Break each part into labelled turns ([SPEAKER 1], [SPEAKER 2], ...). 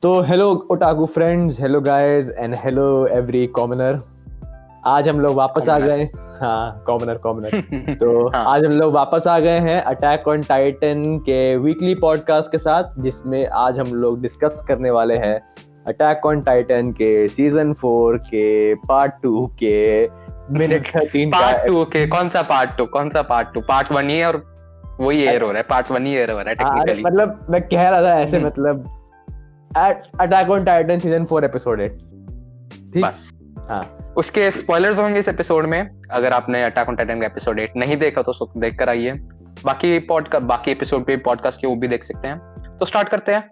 [SPEAKER 1] तो hello otaku friends, hello guys and hello every commoner. आज हम लोग वापस आ गए। हाँ, कॉमनर तो
[SPEAKER 2] हाँ,
[SPEAKER 1] आज हम लोग वापस आ गए हैं अटैक ऑन टाइटन के वीकली पॉडकास्ट के साथ, जिसमें आज हम लोग डिस्कस करने वाले हैं अटैक ऑन टाइटन के सीजन 4 के पार्ट 2 के मिनट 13 का।
[SPEAKER 2] पार्ट 2 के कौन सा पार्ट 2? पार्ट 1 ही है और वही एयर हो रहा है, पार्ट 1 ही एयर हो रहा है टेक्निकली।
[SPEAKER 1] मतलब मैं कह रहा था ऐसे, मतलब attack on Titan season 4 episode 8। ठीक,
[SPEAKER 2] बस
[SPEAKER 1] हाँ।
[SPEAKER 2] उसके स्पॉयलर्स होंगे इस एपिसोड में। अगर आपने अटैक ऑन टाइटन का एपिसोड 8 नहीं देखा तो उसको देख कर आइए। बाकी एपिसोड पे पॉडकास्ट के वो भी देख सकते हैं। तो स्टार्ट करते हैं।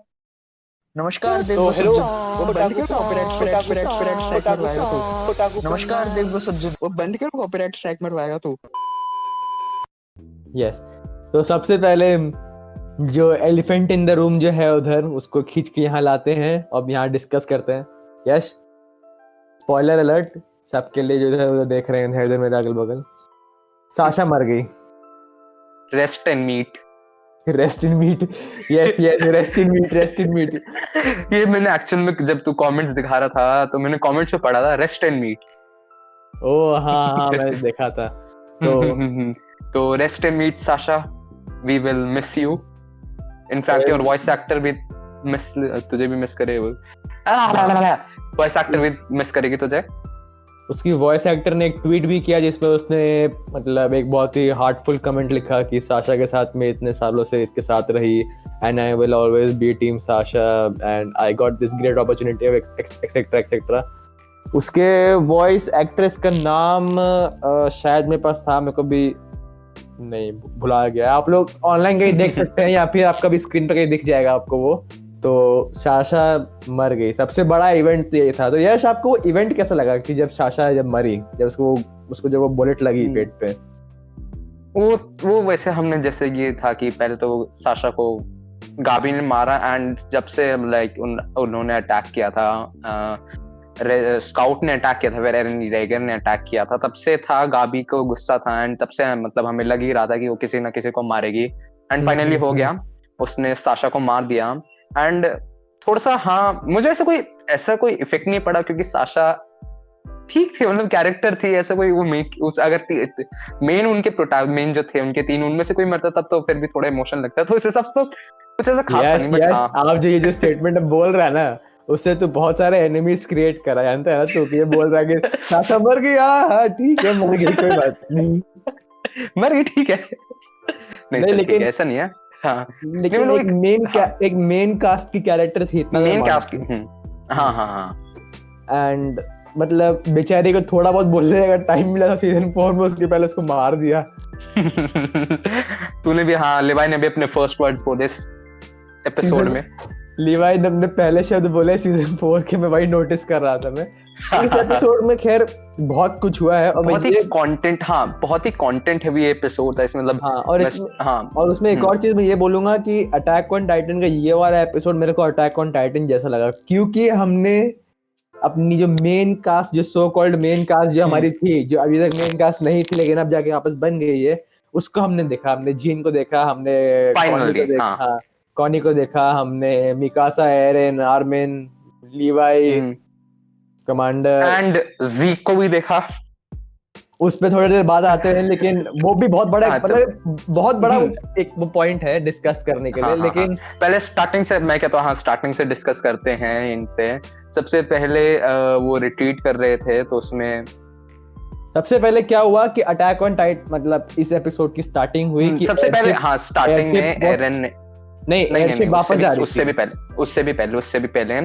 [SPEAKER 3] नमस्कार देव
[SPEAKER 1] तो हेलो
[SPEAKER 3] वो बंद करो कॉपीराइट स्ट्राइक मरवाएगा तू। नमस्कार देव वो बंद करो कॉपीराइट स्ट्राइक मरवाएगा तू।
[SPEAKER 1] यस, तो सबसे पहले जो एलिफेंट इन द रूम जो है उधर, उसको खींच के यहाँ लाते हैं और यहाँ डिस्कस करते हैं। यस, स्पॉइलर अलर्ट सबके लिए जो है उधर देख रहे हैं, इधर मेरे अगल बगल। साशा मर गई।
[SPEAKER 2] Rest in meat.
[SPEAKER 1] Rest in meat. Yes, rest in meat.
[SPEAKER 2] ये मैंने एक्चुअल में जब तू कमेंट्स दिखा रहा था तो मैंने कमेंट्स में पढ़ा था रेस्ट इन मीट।
[SPEAKER 1] ओ हाँ, मैंने देखा था।
[SPEAKER 2] तो rest in meat Sasha, we will miss you. In fact your voice actor भी तुझे भी मिस करे। वॉइस एक्टर भी मिस करेगी तुझे।
[SPEAKER 1] उसकी वॉइस एक्टर ने एक ट्वीट भी किया जिसमें उसने मतलब एक बहुत ही हार्टफुल कमेंट लिखा कि साशा के साथ में इतने सालों से इसके साथ रही, and I will always be team Sasha and I got this great opportunity etcetera etcetera. उसके वॉइस एक्ट्रेस का नाम शायद मेरे पास था, मेरे को भी नहीं भुला गया। आप लोग ऑनलाइन कहीं देख सकते हैं या फिर आपका भी स्क्रीन पर कहीं दिख जाएगा आपको वो। तो साशा मर गई, सबसे बड़ा इवेंट तो ये था। तो यश, आपको वो इवेंट कैसा लगा कि जब साशा जब मरी, जब उसको जब वो बुलेट लगी पेट पे?
[SPEAKER 2] वो वैसे हमने जैसे ये था कि पहले तो साशा को गाबी ने मारा, एंड जब से लाइक उन्होंने अटैक किया था, स्काउट ने अटैक किया था, फिर एरन रेगर ने अटैक किया था, तब से था गाबी को गुस्सा था, एंड तब से मतलब हमें लग ही रहा था कि वो किसी ना किसी को मारेगी। एंड फाइनली हो गया, उसने साशा को मार दिया। एंड थोड़ा सा हाँ, मुझे ऐसा कोई इफेक्ट नहीं पड़ा क्योंकि साशा ठीक थी, मतलब कैरेक्टर थी, ऐसा कोई वो अगर मेन उनके मेन जो थे उनके 3 उनमें से कोई मरता तब तो फिर भी थोड़ा इमोशन लगता, तो इस हिसाब से तो कुछ ऐसा खास नहीं। बट हाँ,
[SPEAKER 1] आप जो ये स्टेटमेंट बोल रहा है ना, उससे तो बहुत सारे एनिमीज क्रिएट करा, जानते हैं ना? तो ये बोल रहा है कि साशा मर गई, हाँ ठीक है, मर गई, कोई बात नहीं,
[SPEAKER 2] मर गई, ठीक है। नहीं,
[SPEAKER 1] लेकिन
[SPEAKER 2] ऐसा नहीं है। हाँ,
[SPEAKER 1] लेकिन एक मेन कास्ट की कैरेक्टर थी, इतना
[SPEAKER 2] मेन कास्ट की। हाँ।
[SPEAKER 1] एंड मतलब बेचारे को थोड़ा बहुत बोलने का टाइम मिला था सीजन 4 में, उसके पहले उसको मार दिया।
[SPEAKER 2] तूने भी, हाँ, लिवाई ने भी अपने फर्स्ट वर्ड्स बोले इस एपिसोड में।
[SPEAKER 1] लिवाई ने अपने पहले शब्द बोले सीजन 4 के, मैं वही नोटिस कर रहा था मैं। इस एपिसोड में खैर बहुत कुछ हुआ है और
[SPEAKER 2] बहुत ही कंटेंट हैवी एपिसोड था इसमें, मतलब।
[SPEAKER 1] हाँ, और उसमें एक और चीज मैं ये बोलूंगा कि अटैक ऑन टाइटन का ये वाला एपिसोड मेरे को अटैक ऑन टाइटन जैसा लगा, क्योंकि हमने अपनी जो मेन कास्ट, जो सो कॉल्ड मेन कास्ट जो हमारी थी, जो अभी तक मेन कास्ट नहीं थी लेकिन अब जाके वापस बन गई है, उसको हमने देखा। हमने जीन को देखा, हमने कॉनी को देखा, हमने Mikasa, Eren, Armin, Levi, commander
[SPEAKER 2] and Zeke को भी देखा।
[SPEAKER 1] उस पे थोड़ी देर बाद आते हैं, लेकिन वो भी बहुत बड़ा मतलब बहुत बड़ा एक वो पॉइंट है डिस्कस करने के लिए। लेकिन
[SPEAKER 2] पहले स्टार्टिंग से मैं कहता हूँ, स्टार्टिंग से डिस्कस करते हैं इनसे। सबसे पहले वो रिट्रीट कर रहे थे, तो उसमें
[SPEAKER 1] सबसे पहले क्या हुआ कि अटैक ऑन टाइटन, मतलब इस एपिसोड की स्टार्टिंग हुई कि
[SPEAKER 2] सबसे पहले, हाँ, स्टार्टिंग में एरन ने नहीं,
[SPEAKER 1] वापस जा रही थी।
[SPEAKER 2] उससे भी पहले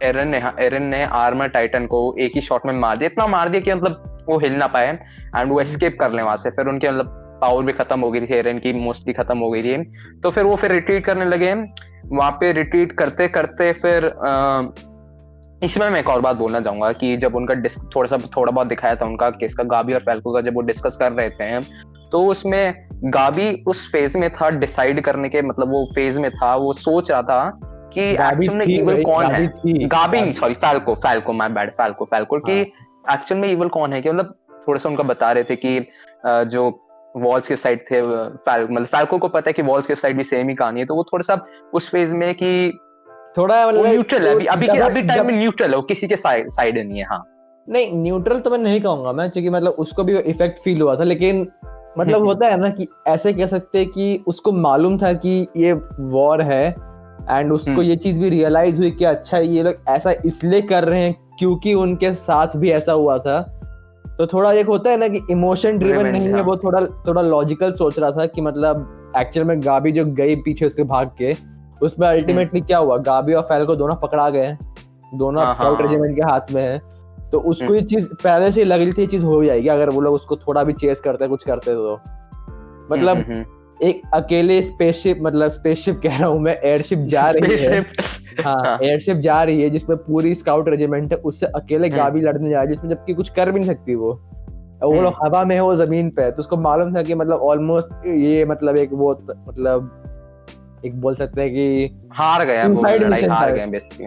[SPEAKER 2] एरन ने आर्मर टाइटन को एक ही शॉट में मार दिया, इतना मार दिया कि मतलब वो हिल ना पाए, एंड वो एस्केप कर ले वहां से। फिर उनकी मतलब पावर भी खत्म हो गई थी, एरन की मोस्टली खत्म हो गई थी। तो फिर वो रिट्रीट करने लगे। वहां पे रिट्रीट करते करते फिर इसमें मैं एक और बात बोलना चाहूंगा कि जब उनका थोड़ा बहुत दिखाया था उनका केस का, गाबी और फैल्को का, जब वो डिस्कस कर रहे थे, तो उसमें गाबी उस फेज में था डिसाइड करने के, मतलब वो फेज में था, वो सोच रहा था कि एक्चुअल में इविल कौन है। फैल्को माय बैड, फैल्को कि एक्चुअल में इविल कौन है, कि मतलब थोड़ा सा उनका बता रहे थे कि जो वॉल्स के साइड थे, मतलब फैल्को को पता है कि वॉल्स के साइड भी सेम ही कहानी है, तो वो थोड़ा सा उस फेज में कि
[SPEAKER 1] थोड़ा
[SPEAKER 2] वो
[SPEAKER 1] मतलब
[SPEAKER 2] न्यूट्रल है, अभी टाइम में
[SPEAKER 1] जब
[SPEAKER 2] न्यूट्रल है, वो किसी के साइड नहीं है। हाँ
[SPEAKER 1] नहीं, न्यूट्रल तो मैं नहीं कहूंगा मैं, क्योंकि मतलब उसको भी इफेक्ट फील हुआ था, लेकिन मतलब होता है ना कि ऐसे कह सकते हैं कि उसको मालूम था कि ये वॉर है, एंड उसको ये चीज भी रियलाइज हुई कि अच्छा ये लोग ऐसा इसलिए कर रहे हैं क्योंकि उनके साथ भी ऐसा हुआ था। तो थोड़ा एक होता है ना कि इमोशन ड्रिवन नहीं है, वो थोड़ा लॉजिकल सोच रहा था कि मतलब एक्चुअल में गाबी जो गई पीछे उसके भाग के, उसमें अल्टीमेटली क्या हुआ, गाबी और फैल्को दोनों पकड़ा गए, दोनों स्काउट रेजिमेंट के हाथ में है। तो उसको ये चीज पहले से लग रही थी, ये चीज हो जाएगी अगर वो लोग उसको थोड़ा भी चेस करते कुछ करते तो। मतलब एक अकेले स्पेसशिप, मतलब स्पेसशिप कह रहा हूँ मैं, एयरशिप जा रही है, हाँ एयरशिप जा रही है जिसमें पूरी स्काउट रेजिमेंट है, उससे अकेले गाबी लड़ने जा रही है, जिसमें जबकि कुछ कर भी नहीं सकती वो लोग हवा में है, वो जमीन पे है। तो उसको मालूम था कि मतलब ऑलमोस्ट ये मतलब एक वो मतलब एक बोल सकते हैं कि
[SPEAKER 2] हार गया,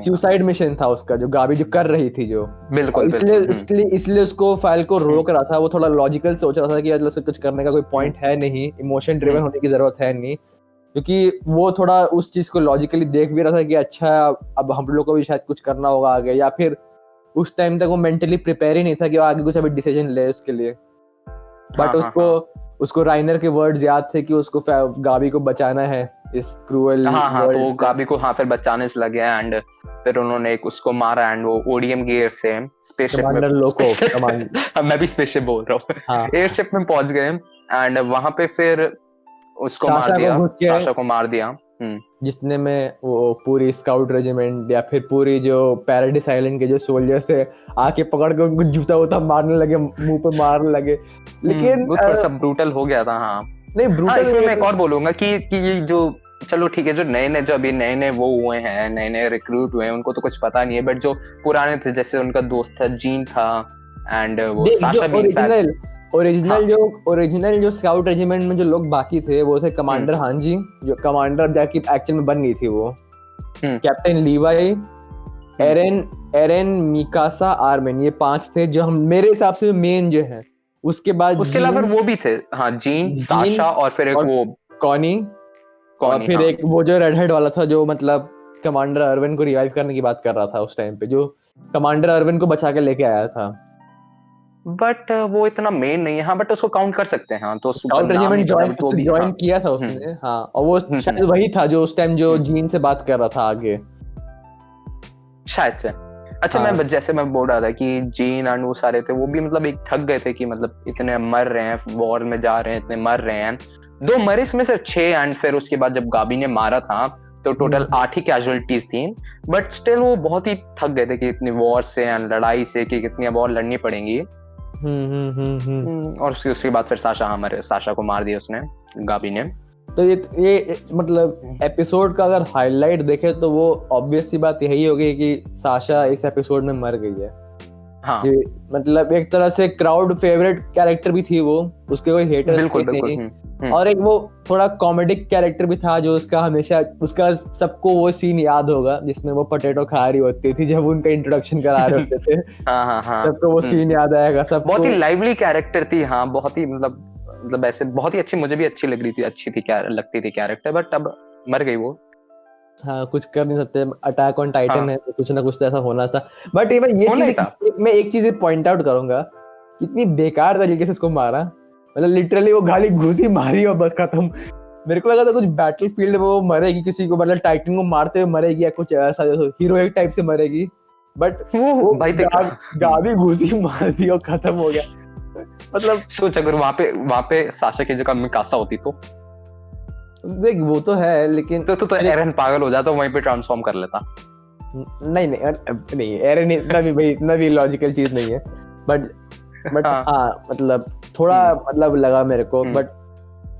[SPEAKER 1] सुसाइड मिशन था उसका, जो गाबी जो कर रही थी जो,
[SPEAKER 2] बिल्कुल
[SPEAKER 1] इसलिए उसको फैल्को रोक रहा था। वो थोड़ा लॉजिकल सोच रहा था कि मतलब कुछ करने का कोई पॉइंट है नहीं, इमोशन ड्रिवन होने की जरूरत है नहीं, क्योंकि वो थोड़ा उस चीज को लॉजिकली देख भी रहा था कि अच्छा अब हम लोग को भी शायद कुछ करना होगा आगे, या फिर उस टाइम तक वो मेंटली प्रिपेयर ही नहीं था कि वो आगे कुछ अभी डिसीजन ले उसके लिए। बट उसको राइनर के वर्ड्स याद थे कि उसको गाबी को बचाना है इस क्रूअल
[SPEAKER 2] तो वो गाबी को फिर बचाने से लगे, एंड फिर उन्होंने एक उसको मारा, एंड वो ओडीएम गियर से स्पेसशिप में मैं भी स्पेसशिप बोल रहा हूँ, एयरशिप में पहुंच गए, एंड वहां पे फिर उसको साशा को मार दिया,
[SPEAKER 1] जितने में वो पूरी स्काउट रेजिमेंट या फिर पूरी जो पैराडाइस आइलैंड के जो सोल्जर्स थे आके पकड़ के उनको जूता वूता मारने लगे, मुंह पे मारने लगे। लेकिन
[SPEAKER 2] वो थोड़ा सा ब्रूटल हो गया था। हाँ
[SPEAKER 1] नहीं ब्रूटल,
[SPEAKER 2] इसमें मैं एक और बोलूंगा कि ये जो चलो ठीक है, जो नए वो हुए हैं, नए रिक्रूट हुए हैं, उनको तो कुछ पता नहीं है, बट जो पुराने थे, जैसे उनका दोस्त था जीन था, एंड वो साशा भी
[SPEAKER 1] ओरिजिनल जो स्काउट रेजिमेंट में जो लोग बाकी थे वो थे कमांडर हांजी, जो कमांडर जाके एक्चुअल में बन गई थी वो, कैप्टन लीवाई, एरेन मिकासा, आर्मिन, ये 5 थे जो हम मेरे हिसाब से मेन जो है। उसके बाद
[SPEAKER 2] उसके अलावा वो भी थे, हाँ जीन, साशा, और फिर एक वो
[SPEAKER 1] कॉनी, और फिर एक वो जो रेड हेड वाला था जो मतलब कमांडर अर्विन को रिवाइव करने की बात कर रहा था उस टाइम पे, जो कमांडर अर्विन को बचा के लेके आया था।
[SPEAKER 2] बट वो इतना मेन नहीं है, हाँ बट उसको काउंट कर सकते हैं। हाँ तो
[SPEAKER 1] स्काउट रेजिमेंट ज्वाइन किया था उसने, हाँ, और वो शायद वही था जो उस टाइम जो जीन से बात कर रहा था आगे,
[SPEAKER 2] शायद से। अच्छा मैं जैसे मैं बोल रहा था कि जीन एंड वो सारे थे, वो भी मतलब एक थक गए थे कि मतलब इतने मर रहे हैं, वॉर में जा रहे हैं, इतने मर रहे हैं, 2 मरे इसमें से 6, एंड फिर उसके बाद जब गाबी ने मारा था तो टोटल 8 ही कैजुअलिटीज थी, बट स्टिल वो बहुत ही थक गए थे कि इतनी वॉर से एंड लड़ाई से कि कितनी वॉर लड़नी पड़ेंगी। और उसके बाद फिर साशा को मार दिया उसने, गाबी ने।
[SPEAKER 1] तो ये मतलब एपिसोड का अगर हाईलाइट देखे तो वो ऑब्वियस सी बात यही होगी कि साशा इस एपिसोड में मर गई है।
[SPEAKER 2] हाँ
[SPEAKER 1] मतलब एक तरह से क्राउड फेवरेट कैरेक्टर भी थी वो, उसके कोई हेटर्स नहीं, और एक वो थोड़ा कॉमेडिक कैरेक्टर भी था जो उसका हमेशा उसका सबको वो सीन याद होगा जिसमें वो पोटैटो खा रही होती थी जब उनका इंट्रोडक्शन करा रहे होते थे।
[SPEAKER 2] हाँ
[SPEAKER 1] सबको वो सीन याद आएगा, सब
[SPEAKER 2] बहुत ही लाइवली कैरेक्टर थी। हाँ बहुत ही मतलब ऐसे बहुत ही अच्छी, मुझे भी अच्छी लग रही थी, अच्छी थी, लगती थी कैरेक्टर, बट अब मर गई वो।
[SPEAKER 1] हाँ कुछ कर नहीं सकते, अटैक ऑन टाइटन है तो कुछ ना कुछ तो ऐसा होना था। बट मैं एक चीज पॉइंट आउट करूंगा, कितनी बेकार तरीके से उसको मारा, मतलब लिटरली वो गाली घुसी मारी और बस खत्म। मेरे को लगा था कुछ बैटलफील्ड में वो मरेगी किसी को, मतलब टाइटन को मारते हुए मरेगी या कुछ ऐसा हीरोइक टाइप से मरेगी, बट वो भाई गाली घुसी मार दी और खत्म हो गया। मतलब
[SPEAKER 2] सोच अगर वहां पे साशा की जगह मिकासा होती तो
[SPEAKER 1] देख वो तो है, लेकिन
[SPEAKER 2] तो एरन पागल हो जाता, वहीं पे ट्रांसफॉर्म कर लेता।
[SPEAKER 1] नहीं एरन इतना भी लॉजिकल चीज नहीं है, बट हाँ मतलब थोड़ा मतलब लगा मेरे को, बट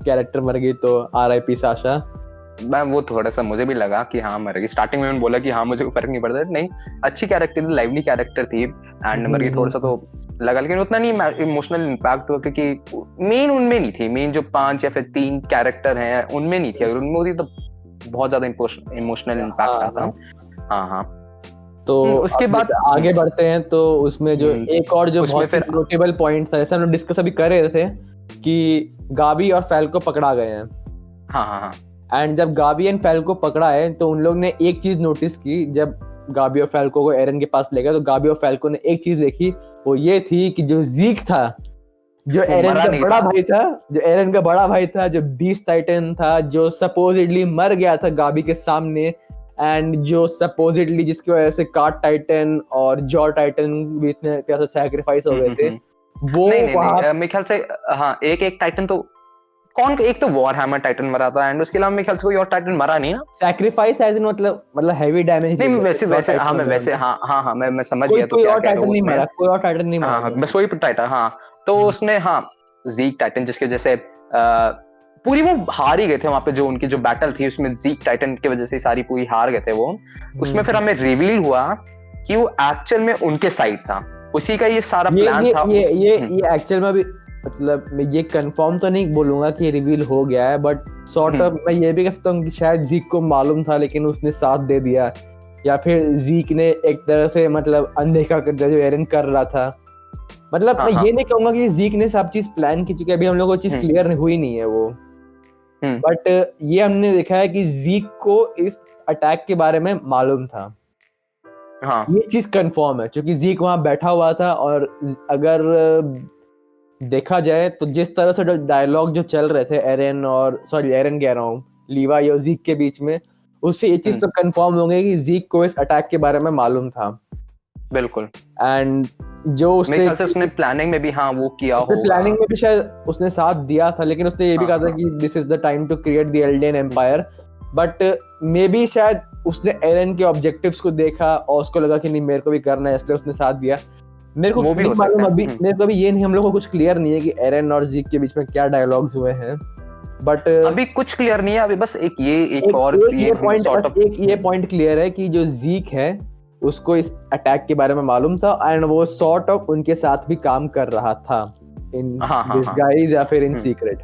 [SPEAKER 1] कैरेक्टर मर गई तो RIP साशा।
[SPEAKER 2] मैं वो थोड़ा सा मुझे भी लगा कि हाँ मर गई, स्टार्टिंग में मैंने बोला कि हाँ मुझे फर्क नहीं पड़ता, नहीं अच्छी कैरेक्टर थी, लाइवली कैरेक्टर थी, एंड मर गई थोड़ा सा तो लगा, लेकिन उतना नहीं इमोशनल इम्पैक्ट हुआ क्योंकि मेन उनमें नहीं थी, मेन जो 5 या फिर 3 कैरेक्टर हैं उनमें नहीं थी, अगर उनमें होती तो बहुत ज्यादा इमोशनल इम्पैक्ट आता। हाँ
[SPEAKER 1] तो उसके बाद आगे बढ़ते हैं तो उसमें जो एक और जो बहुत नोटेबल पॉइंट था, जैसे हम लोग डिस्कस अभी कर रहे थे कि गाबी और फैल्को पकड़ा गए हैं।
[SPEAKER 2] हाँ हाँ हाँ।
[SPEAKER 1] एंड जब गाबी एंड फैल्को पकड़ा है तो उन लोग ने एक चीज नोटिस की, जब गाबी और फैल्को को एरन के पास ले गए तो गाबी और फैल्को ने एक चीज देखी, वो ये थी कि जो ज़ीक था, जो एरन का बड़ा भाई था, जो एरन का बड़ा भाई था, जो बीस्ट टाइटन था, जो सपोजिटली मर गया था गाबी के सामने, एंड जो सपोजिटली जिसकी वजह से कार्ड टाइटन और जॉ टाइटन भी इतने कैसे सैक्रिफाइस हो गए थे, वो
[SPEAKER 2] मेरे ख्याल से हाँ एक टाइटन तो कौन, एक तो वॉर हैमर टाइटन मरा था एंड उसके अलावा मेरे ख्याल से कोई और टाइटन मरा नहीं ना।
[SPEAKER 1] सैक्रिफाइस एज इन मतलब हैवी डैमेज
[SPEAKER 2] नहीं वैसे हाँ मैं समझ गया। तो
[SPEAKER 1] कोई और टाइटन नहीं मरा, कोई और टाइटन नहीं मरा,
[SPEAKER 2] बस वही टाइटन। हाँ तो उसने ज़ीक टाइटन जिसके जैसे पूरी वो हार ही गए थे वहां पे, जो उनकी जो बैटल थी उसमें ज़ीक टाइटन की वजह से सारी पूरी हार गए थे वो। उसमें फिर हमें रिवील हुआ कि वो एक्चुअल में उनके साइड था, उसी का ये सारा प्लान था।
[SPEAKER 1] ये एक्चुअल में भी मतलब मैं ये कंफर्म तो नहीं बोलूंगा कि रिवील हो गया है, बट सॉर्ट ऑफ मैं ये भी कह सकता हूँ कि शायद ज़ीक को मालूम था लेकिन उसने साथ दे दिया, या फिर ज़ीक ने एक तरह से मतलब अनदेखा कर दिया जो एरन कर रहा था। मतलब मैं ये नहीं कहूंगा कि ज़ीक ने सब चीज प्लान की, चूंकि अभी हम लोग को चीज क्लियर हुई नहीं है वो, बट ये हमने देखा है कि ज़ीक को इस अटैक के बारे में मालूम था।
[SPEAKER 2] हाँ
[SPEAKER 1] ये चीज कंफर्म है क्योंकि ज़ीक वहां बैठा हुआ था, और अगर देखा जाए तो जिस तरह से डायलॉग जो चल रहे थे एरन कह रहा हूँ लीवाई और ज़ीक के बीच में, उससे ये चीज तो कंफर्म हो गई कि ज़ीक को इस अटैक के बारे में मालूम था।
[SPEAKER 2] बिल्कुल।
[SPEAKER 1] एंड जो
[SPEAKER 2] उसने प्लानिंग में भी वो किया होगा,
[SPEAKER 1] प्लानिंग में भी शायद उसने साथ दिया था, लेकिन उसने ये भी कहा था कि this is the time to create the Eldian empire, but may be शायद उसने एरन के ऑब्जेक्टिव्स को देखा और उसको लगा कि नहीं मेरे को भी करना है, इसलिए उसने साथ दिया। मेरे को नहीं मालूम अभी, मेरे को अभी ये नहीं, हम लोग को कुछ क्लियर नहीं है कि एरन और ज़ीक के बीच में क्या डायलॉग्स हुए हैं, बट
[SPEAKER 2] अभी कुछ क्लियर नहीं है। अभी बस एक
[SPEAKER 1] पॉइंट क्लियर है कि जो ज़ीक है उसको इस अटैक के बारे में मालूम था एंड वो सॉर्ट ऑफ उनके साथ भी काम कर रहा था इन डिसगाइज या फिर इन सीक्रेट।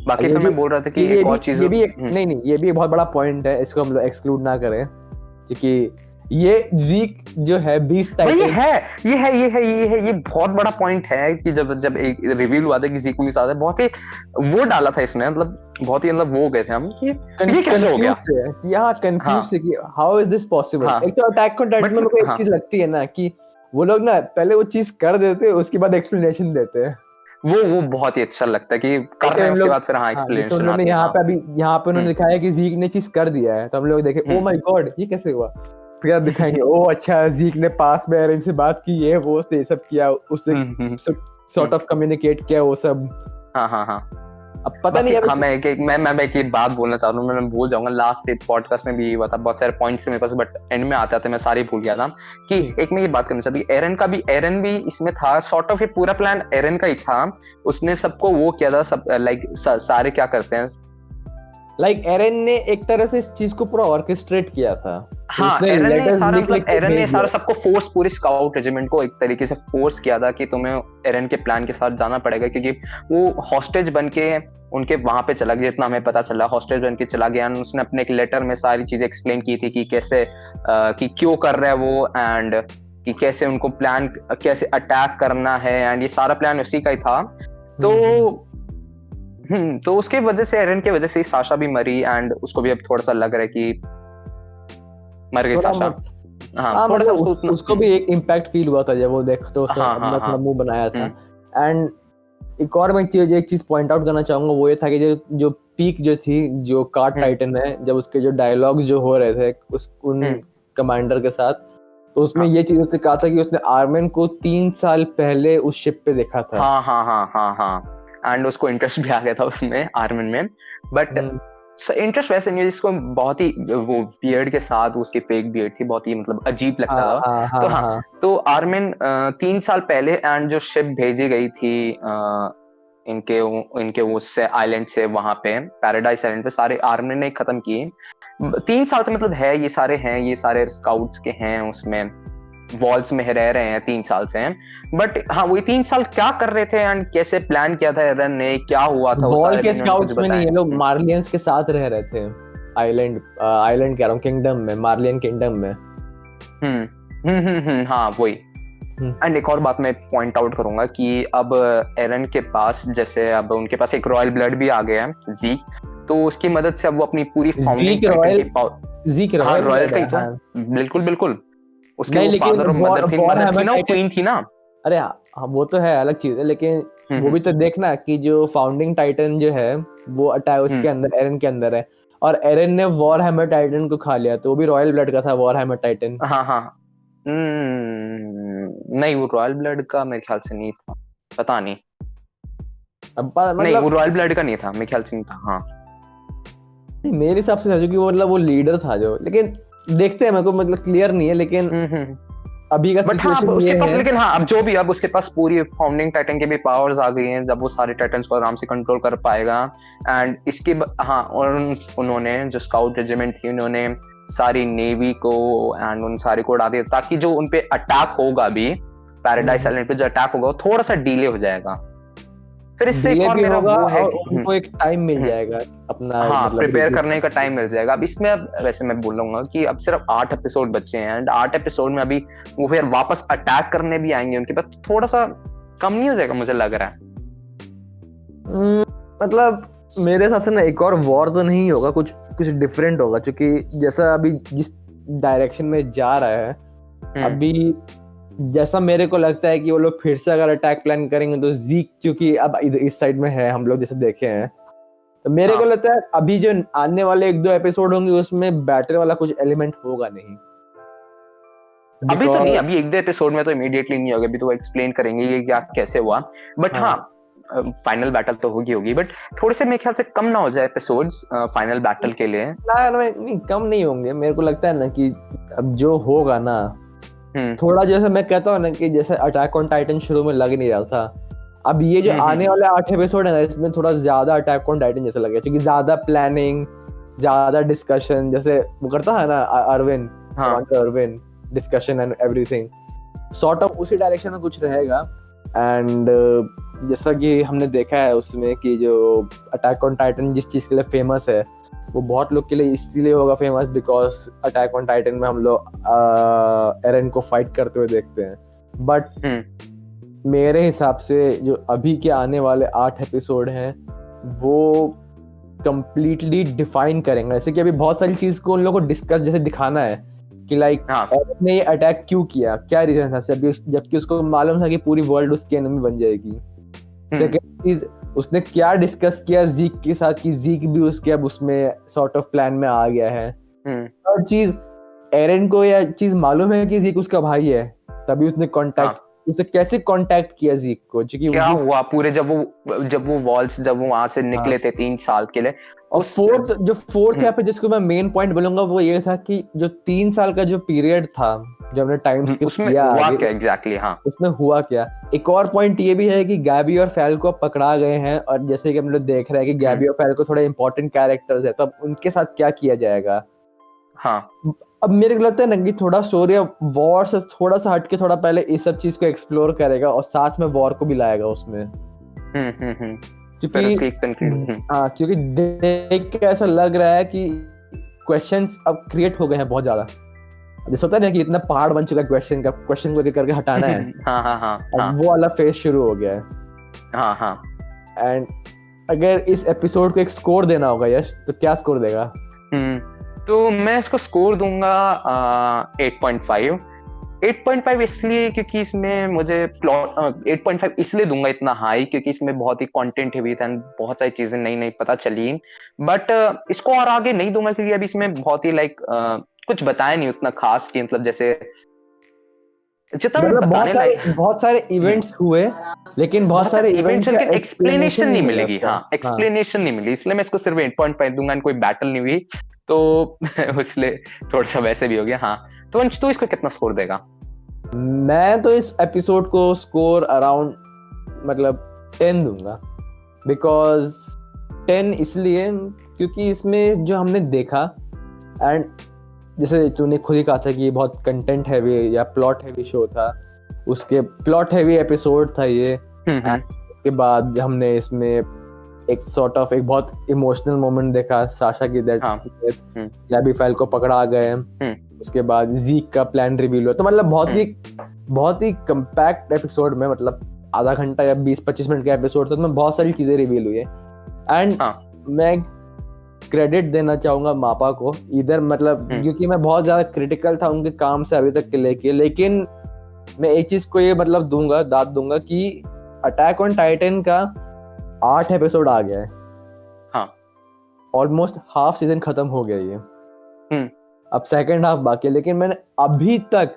[SPEAKER 2] बाकी फिर मैं बोल रहा था कि एक और चीज,
[SPEAKER 1] ये भी एक बहुत बड़ा पॉइंट है, इसको हम लोग एक्सक्लूड ना करें, क्योंकि ये ज़ीक जो है बीस्ट टाइटन
[SPEAKER 2] ये बहुत बड़ा पॉइंट है कि जब एक रिवील हुआ था कि ज़ीक उनके साथ है, बहुत ही वो डाला था इसने, मतलब बहुत ही मतलब वो गए थे हम कि ये कैसे हो गया,
[SPEAKER 1] यहाँ कंफ्यूज थे कि हाउ इज दिस पॉसिबल। एक तो अटैक ऑन टाइटन में मेरे को एक चीज लगती है ना कि वो लोग ना पहले वो चीज कर देते हैं उसके बाद एक्सप्लेनेशन देते हैं,
[SPEAKER 2] वो बहुत ही अच्छा लगता है कि कर रहे हैं उसके बाद फिर एक्सप्लेनेशन।
[SPEAKER 1] उन्होंने यहाँ पे उन्होंने दिखाया कि ज़ीक ने चीज कर दिया है, तो हम लोग देखे ओ माय गॉड ये कैसे हुआ, फिर दिखाएंगे ओ अच्छा ज़ीक ने पास में एरन से बात की है, वो उसने ये सब किया, उसने सॉर्ट ऑफ कम्युनिकेट किया वो सब।
[SPEAKER 2] हाँ
[SPEAKER 1] अब पता नहीं है।
[SPEAKER 2] मैं एक बात बोलना चाह रहा हूँ, मैं भूल जाऊंगा, लास्ट पॉडकास्ट में भी ये हुआ था, बहुत सारे पॉइंट्स थे मेरे पास बट एंड में आते मैं सारे भूल गया था कि एक मैं ये बात करना चाहती हूँ, एरन भी इसमें था, सॉर्ट ऑफ ये पूरा प्लान एरन का ही था, उसने सबको वो किया था, सब सारे क्या करते हैं,
[SPEAKER 1] एरन ने एक तरह से इस चीज को पूरा ऑर्केस्ट्रेट किया था।
[SPEAKER 2] एरन ने सारा सबको फोर्स, पूरी स्काउट रेजिमेंट को एक तरीके से फोर्स किया था कि तुम्हें एरन के प्लान के साथ जाना पड़ेगा, क्योंकि वो हॉस्टेज बन के उनके वहां पे चला गया, जितना हमें पता चला हॉस्टेज बन के चला गया। उसने अपने एक लेटर में सारी चीजें एक्सप्लेन की थी कि कैसे कि क्यों कर रहा है वो, एंड कि कैसे उनको प्लान, कैसे अटैक करना है, एंड ये सारा प्लान उसी का ही था। तो उसके वजह से, एरन की वजह से साशा भी मरी, एंड उसको भी अब थोड़ा सा लग रहा है कि मर गई साशा।
[SPEAKER 1] थोड़ा सा उसको भी एक इम्पैक्ट फील हुआ था जब वो देखो उसने अपना थोड़ा मुंह बनाया था। एंड एक और मैं एक चीज पॉइंट आउट करना चाहूंगा, वो ये था कि जो पीक जो थी, जो कार्ड टाइटन है, जब उसके जो डायलॉग जो हो रहे थे उन कमांडर के साथ, तो उसमें ये चीज उसने कहा था कि उसने आर्मिन को 3 साल पहले उस शिप पे देखा था।
[SPEAKER 2] हाँ एंड उसको इंटरेस्ट भी आ गया था उसमें, आर्मिन में, बट इंटरेस्ट वैसे नहीं है, जिसको बहुत ही वो बियर्ड के साथ, उसकी फेक बियर्ड थी, बहुत ही मतलब अजीब लगता था। तो आर्मिन 3 साल पहले, एंड जो शिप भेजी गई थी इनके उससे आइलैंड से, वहां पे पैराडाइज आइलैंड पे सारे आर्मिन ने खत्म किए। 3 साल से मतलब है, ये सारे स्काउट्स के हैं, उसमें वॉल्स में रह रहे हैं 3 साल से हैं, बट वही 3 साल क्या कर रहे थे एंड कैसे प्लान किया था एरन ने, क्या हुआ था
[SPEAKER 1] वॉल के स्काउट्स में नहीं, ये लोग मार्लियंस के साथ रह रहे थे आइलैंड कह रहा हूँ, किंगडम में, मार्लियन किंगडम में।
[SPEAKER 2] हाँ वही। एंड एक और बात मैं पॉइंट आउट करूंगा कि अब एरन के पास, जैसे अब उनके पास एक रॉयल ब्लड भी आ गया है, ज़ीक, तो उसकी मदद से अब वो अपनी पूरी फाउंडिंग
[SPEAKER 1] ज़ीक
[SPEAKER 2] रॉयल का ही तो, बिल्कुल बिल्कुल, उसके
[SPEAKER 1] नहीं,
[SPEAKER 2] वो
[SPEAKER 1] लेकिन
[SPEAKER 2] फादर और मदर थी ना, वो क्वीन थी ना।
[SPEAKER 1] अरे हाँ, वो तो है, अलग चीज है, लेकिन वो भी तो देखना कि जो फाउंडिंग टाइटन जो है वो अटैक उसके अंदर, एरन के अंदर है, और एरन ने वॉर हैमर टाइटन को खा लिया, तो वो भी रॉयल ब्लड का था वॉर हैमर टाइटन।
[SPEAKER 2] हाँ हाँ, नहीं वो रॉयल ब्लड का मेरे ख्याल से नहीं था, पता नहीं,
[SPEAKER 1] अब
[SPEAKER 2] नहीं वो रॉयल ब्लड का नहीं था मेरे ख्याल से, नहीं था। हाँ
[SPEAKER 1] मेरे हिसाब से था, क्योंकि मतलब वो लीडर था जो, लेकिन देखते हैं, मेरे को मतलब क्लियर नहीं है, लेकिन अभी का सिचुएशन ये है।
[SPEAKER 2] लेकिन हाँ, अब जो भी, अब उसके पास पूरी फाउंडिंग टाइटन के भी पावर्स आ गई हैं, जब वो सारे टाइटन्स को आराम से कंट्रोल कर पाएगा। एंड इसके हाँ, और उन्होंने जो स्काउट रेजिमेंट थी, उन्होंने सारी नेवी को एंड उन सारे को उड़ा दिया, ताकि जो उनपे अटैक होगा भी, पैराडाइज आइलैंड पे जो अटैक होगा, थोड़ा सा डिले हो जाएगा। फिर इससे एक और मेरा वो है कि
[SPEAKER 1] उनको एक टाइम मिल जाएगा अपना,
[SPEAKER 2] हाँ, प्रिपेयर करने का टाइम मिल जाएगा। अब इसमें, अब वैसे मैं बोलूंगा कि अब सिर्फ 8 एपिसोड बचे हैं, एंड 8 एपिसोड में अभी वो फिर वापस अटैक करने भी आएंगे, उनके पास थोड़ा सा कम नहीं हो जाएगा, मुझे लग रहा है।
[SPEAKER 1] मतलब मेरे हिसाब से ना एक और वॉर तो नहीं होगा, कुछ डिफरेंट होगा, क्योंकि जैसा अभी जिस डायरेक्शन में जा रहा है अभी, जैसा मेरे को लगता है कि वो लोग फिर से अगर अटैक प्लान करेंगे तो ज़ीक, क्योंकि अब इस साइड में है, हम लोग जैसे देखे हैं, तो मेरे को लगता है अभी जो आने वाले 1-2 एपिसोड होंगे उसमें बैटल वाला कुछ एलिमेंट होगा नहीं,
[SPEAKER 2] अभी तो नहीं, अभी 1-2 एपिसोड में तो इमीडिएटली नहीं होगा, अभी तो वो एक्सप्लेन करेंगे ये क्या कैसे हुआ, बट हाँ फाइनल बैटल तो होगी, बट थोड़े से मेरे ख्याल से कम ना हो जाए एपिसोड्स फाइनल बैटल के लिए।
[SPEAKER 1] नहीं, कम नहीं होंगे, मेरे को लगता है ना कि अब जो होगा ना, थोड़ा जैसे मैं कहता हूँ ना कि जैसे अटैक ऑन टाइटन शुरू में लग नहीं रहा था, अब ये जो आने वाले 8 एपिसोड है ना, इसमें थोड़ा ज्यादा अटैक ऑन टाइटन जैसा लगे, क्योंकि ज्यादा प्लानिंग, ज्यादा डिस्कशन, जैसे वो करता है ना Arvind, discussion and everything, sort of उसी डायरेक्शन में कुछ रहेगा। एंड जैसा कि हमने देखा है उसमें कि जो अटैक ऑन टाइटन जिस चीज के लिए फेमस है, वो बहुत लोग के लिए इसलिए होगा famous because attack on Titan में हम लोग एरन को फाइट करते हुए देखते हैं, बट मेरे हिसाब से जो अभी के आने वाले 8 एपिसोड हैं वो कंप्लीटली डिफाइन करेंगे, जैसे कि अभी बहुत सारी चीज को उन लोगों को डिस्कस जैसे दिखाना है कि लाइक एरन ने ये अटैक क्यों किया, क्या रीजन था, जबकि उसको मालूम था कि पूरी वर्ल्ड उसकी एनिमी बन जाएगी। सेकंड चीज, उसने क्या डिस्कस किया ज़ीक के साथ कि ज़ीक भी उसके अब उसमें सॉर्ट ऑफ प्लान में आ गया है। थर्ड चीज, एरन को यह चीज मालूम है कि ज़ीक उसका भाई है, तभी उसने उसे कैसे कांटेक्ट किया ज़ीक को, क्योंकि
[SPEAKER 2] क्या हुआ पूरे जब वो वहां से निकले थे 3 साल के लिए।
[SPEAKER 1] और फोर्थ यहाँ पे जिसको मैं मेन पॉइंट बोलूंगा वो ये था कि जो 3 साल का जो पीरियड था जब हमने टाइम स्किप किया,
[SPEAKER 2] हुआ क्या एग्जैक्टली, हाँ
[SPEAKER 1] उसमें हुआ क्या। एक और पॉइंट ये भी है कि गैबी और फैल्को पकड़ा गए हैं, और जैसे कि हम लोग देख रहे हैं कि गैबी और फैल्को थोड़े इंपॉर्टेंट कैरेक्टर्स है, तब उनके साथ क्या किया जाएगा।
[SPEAKER 2] हाँ,
[SPEAKER 1] अब मेरे को लगता है ना कि थोड़ा स्टोरी वॉर से थोड़ा सा हटके थोड़ा पहले इस सब चीज को एक्सप्लोर करेगा और साथ में वॉर को भी लाएगा उसमें, क्योंकि देख के ऐसा लग रहा है कि क्वेश्चंस अब क्रिएट हो गए हैं बहुत ज्यादा, जैसे होता है ना कि इतना पहाड़ बन चुका है क्वेश्चन को करके हटाना है। अब वो वाला फेज शुरू हो गया है। एंड अगर इस एपिसोड को एक स्कोर देना होगा यश, तो क्या स्कोर देगा?
[SPEAKER 2] तो मैं इसको स्कोर दूंगा 8.5 इसलिए क्योंकि इसमें मुझे प्लॉट 8.5 इसलिए दूंगा इतना हाई क्योंकि इसमें बहुत ही कंटेंट है, बहुत सारी चीजें नई पता चली, बट इसको और आगे नहीं दूंगा क्योंकि अभी इसमें बहुत ही कुछ बताया नहीं उतना खास कि मतलब जैसे
[SPEAKER 1] बहुत सारे इवेंट्स हुए, लेकिन बहुत सारे इवेंट्स का
[SPEAKER 2] एक्सप्लेनेशन नहीं मिलेगी। एक्सप्लेनेशन नहीं मिली, इसलिए मैं इसको सिर्फ 8.5 दूंगा। कोई बैटल नहीं हुई तो इसलिए थोड़ा सा वैसे भी हो गया। हाँ, तो अंश तू इसको कितना स्कोर देगा?
[SPEAKER 1] मैं तो इस एपिसोड को स्कोर अराउंड 10 दूंगा, बिकॉज 10 इसलिए क्योंकि इसमें जो हमने देखा, एंड जैसे तूने खुद ही कहा था कि ये बहुत कंटेंट हैवी या प्लॉट हैवी शो था, उसके प्लॉट हैवी एपिसोड था ये। उसके बाद हमने इसमें एक सॉर्ट ऑफ एक बहुत इमोशनल मोमेंट देखा, साशा की डेथ, गैबी फैल को पकड़ा गए, उसके बाद ज़ीक का प्लान रिवील हुआ, तो मतलब बहुत ही बहुत ही कंपैक्ट एपिसोड में, मतलब आधा घंटा या 20-25 मिनट का एपिसोड था, उसमें बहुत सारी चीजें रिवील हुई है। एंड मैं क्रेडिट देना चाहूंगा मापा को इधर, मतलब क्योंकि मैं बहुत ज्यादा क्रिटिकल था उनके काम से अभी तक के लेके, लेकिन मैं एक चीज को ये मतलब दूंगा, दाद दूंगा कि अटैक ऑन टाइटन का 8 एपिसोड आ गया है।
[SPEAKER 2] हाँ,
[SPEAKER 1] ऑलमोस्ट हाफ सीजन खत्म हो गया ये। अब सेकंड हाफ बाकी है, लेकिन मैंने अभी तक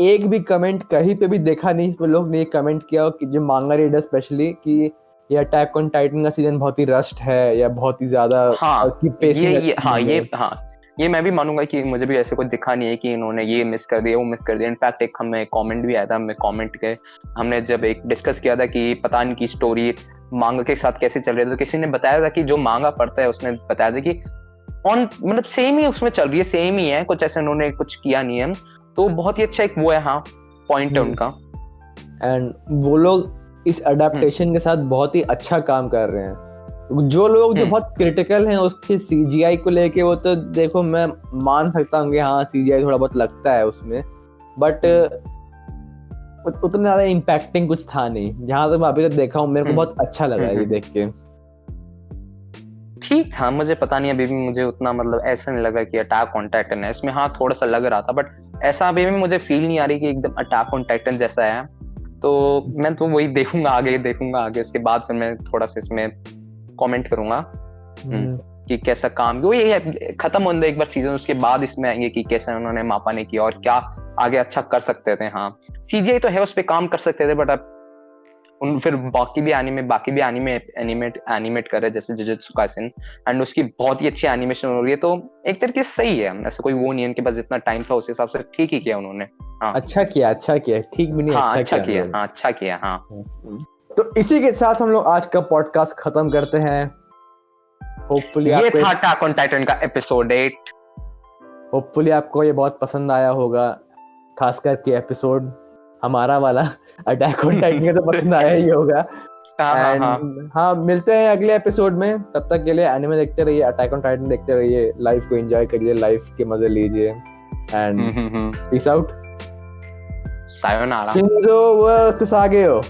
[SPEAKER 1] एक भी कमेंट कहीं पे भी देखा नहीं, इस पर लोग ने ये कमेंट किया कि जो मांगा रीडर स्पेशली, कि ये अटैक ऑन टाइटन का सीजन बहुत ही रस्ट है या बहुत ही ज्यादा उसकी पेसिंग।
[SPEAKER 2] ये मैं भी मानूंगा कि मुझे भी ऐसे कुछ दिखा नहीं है कि इन्होंने ये मिस कर दिया, वो मिस कर दिया। इनफैक्ट एक हमें कमेंट भी आया था, हमें कमेंट के हमने जब एक डिस्कस किया था कि पता नहीं की स्टोरी मांगा के साथ कैसे चल रही है, तो किसी ने बताया था कि जो मांगा पढ़ता है उसने बताया था कि मतलब सेम ही उसमें चल रही है, सेम ही है, कुछ ऐसे उन्होंने कुछ किया नहीं है। तो बहुत ही अच्छा एक वो है, हाँ, पॉइंट है उनका।
[SPEAKER 1] एंड वो लोग इस अडेप्टेशन के साथ बहुत ही अच्छा काम कर रहे हैं। जो लोग जो बहुत क्रिटिकल हैं उसके सीजीआई को लेके, वो तो देखो मैं मान सकता हूँ कि हाँ सीजीआई थोड़ा बहुत लगता है उसमें, बट उतना ज्यादा इम्पैक्टिंग कुछ था नहीं। जहां तक मैं अभी तक देखा हूँ, मेरे को बहुत अच्छा लगा ये देख के।
[SPEAKER 2] ठीक था, मुझे पता नहीं, अभी भी मुझे उतना मतलब ऐसा नहीं लगा कि अटैक ऑन टाइटन है इसमें। हाँ, थोड़ा सा लग रहा था, बट ऐसा अभी भी मुझे फील नहीं आ रही कि एकदम अटैक ऑन टाइटन जैसा है। तो मैं तो वही देखूंगा आगे, उसके बाद फिर मैं थोड़ा सा इसमें कमेंट करूंगा कि कैसा काम, वो ये है खत्म होने एक बार सीजन, उसके बाद इसमें आएंगे कि कैसे उन्होंने मापा ने किया और क्या आगे अच्छा कर सकते थे। हाँ, सीजीआई तो है, उस पे काम कर सकते थे, बट अब उन फिर बाकी भी एनीमे एनिमेट कर रहे हैं, जैसे जुजुत्सु काइसेन, एंड उसकी बहुत ही अच्छी एनिमेशन हो रही है। तो एक तरीके से सही है, ऐसा कोई वो नहीं है, उनके पास जितना टाइम था उस हिसाब से ठीक ही किया उन्होंने। हाँ, अच्छा किया, ठीक भी नहीं, अच्छा किया। हाँ,
[SPEAKER 1] तो इसी के साथ हम लोग आज का पॉडकास्ट खत्म करते हैं। होपफुली
[SPEAKER 2] ये था अटैक ऑन टाइटन का एपिसोड 8।
[SPEAKER 1] होपफुली आपको ये बहुत पसंद आया होगा, खासकर के एपिसोड हमारा वाला अटैक ऑन टाइटन का तो पसंद आया ही होगा। हाँ, मिलते हैं अगले एपिसोड में। तब तक के लिए एनिमे देखते रहिए, अटैक ऑन टाइटन देखते रहिए, लाइफ को एंजॉय करिए, लाइफ के मजे लीजिए, and peace out.
[SPEAKER 2] Sayonara.
[SPEAKER 1] Shinzo वो सागे हो।